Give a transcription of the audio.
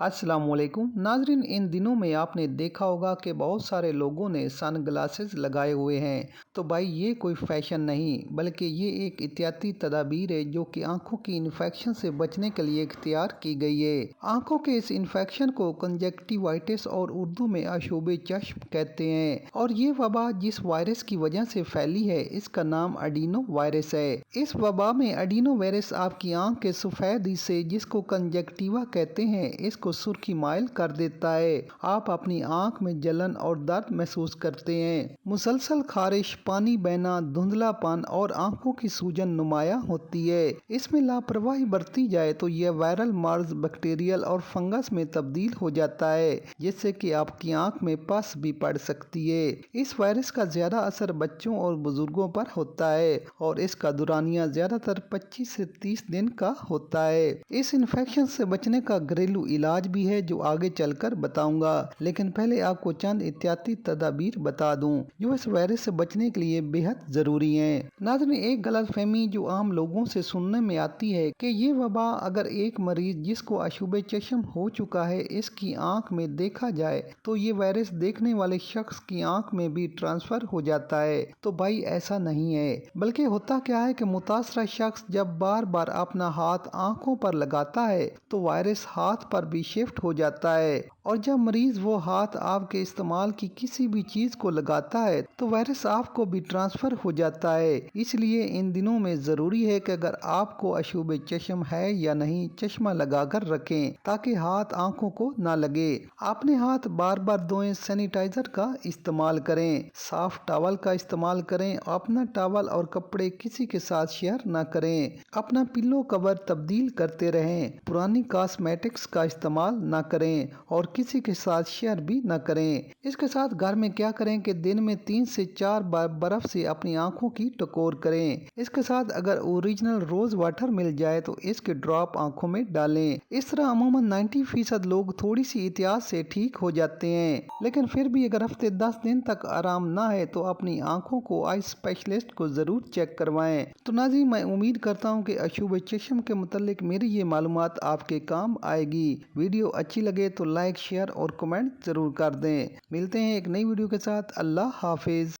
अस्सलाम वालेकुम नाजरीन, इन दिनों में आपने देखा होगा कि बहुत सारे लोगों ने सन ग्लासेस लगाए हुए हैं। तो भाई ये कोई फैशन नहीं बल्कि ये एक एहतियाती तदाबीर है जो कि आंखों की इन्फेक्शन से बचने के लिए इख्तियार की गई है। आंखों के इस इन्फेक्शन को कंजक्टिवाइटिस और उर्दू में अशूब चश्म कहते हैं और ये वबा जिस वायरस की वजह से फैली है इसका नाम एडिनो वायरस है। इस वबा में एडिनो वायरस आपकी आंख के सफेद हिस्से जिसको कंजक्टिवा कहते हैं इसको सुर्खी माइल कर देता है। आप अपनी आंख में जलन और दर्द महसूस करते हैं। मुसलसल खारिश, पानी बहना, धुंधलापन और आंखों की सूजन नुमाया होती है। इसमें लापरवाही बरती जाए तो यह वायरल मर्ज बैक्टीरियल और फंगस में तब्दील हो जाता है जिससे कि आपकी आंख में पस भी पड़ सकती है। इस वायरस का ज्यादा असर बच्चों और बुजुर्गों पर होता है और इसका दुरानिया ज्यादातर 25 से 30 दिन का होता है। इस इन्फेक्शन से बचने का घरेलू इलाज भी है जो आगे चलकर बताऊंगा, लेकिन पहले आपको चंद एहतियाती तदाबीर बता दूं जो इस वायरस से बचने के लिए बेहद जरूरी हैं। नाज़रीन, एक गलतफहमी जो आम लोगों से सुनने में आती है कि ये वबा अगर एक मरीज जिसको अशुबे चश्म हो चुका है इसकी आंख में देखा जाए तो ये वायरस देखने वाले शख्स की आंख में भी ट्रांसफर हो जाता है। तो भाई ऐसा नहीं है, बल्कि होता क्या है कि मुतासरा शख्स जब बार बार अपना हाथ आंखों पर लगाता है तो वायरस हाथ पर भी शिफ्ट हो जाता है और जब मरीज वो हाथ आपके इस्तेमाल की किसी भी चीज को लगाता है तो वायरस आपको भी ट्रांसफर हो जाता है। इसलिए इन दिनों में जरूरी है कि अगर आपको अशुब चश्म है या नहीं चश्मा लगाकर रखें ताकि हाथ आंखों को ना लगे। अपने हाथ बार बार धोएं, सैनिटाइजर का इस्तेमाल करें, साफ टॉवल का इस्तेमाल करें, अपना टॉवल और कपड़े किसी के साथ शेयर ना करें, अपना पिल्लो कवर तब्दील करते रहें, पुरानी कॉस्मेटिक्स का इस्तेमाल ना करें और किसी के साथ शेयर भी ना करें। इसके साथ घर में क्या करें कि दिन में 3 से 4 बार बर्फ से अपनी आंखों की टकोर करें। इसके साथ अगर ओरिजिनल रोज वाटर मिल जाए तो इसके ड्रॉप आंखों में डालें। इस तरह अमूमन 90% लोग थोड़ी सी एहतियात से ठीक हो जाते हैं, लेकिन फिर भी अगर हफ्ते 10 दिन तक आराम ना है तो अपनी आंखों को आई स्पेशलिस्ट को जरूर चेक करवाएं। तो नाज़रीन, मैं उम्मीद करता हूँ कि अशुब चश्म के मुतालिक मेरी ये मालूमात आपके काम आएगी। वीडियो अच्छी लगे तो लाइक, शेयर और कमेंट जरूर कर दें। मिलते हैं एक नई वीडियो के साथ। अल्लाह हाफिज।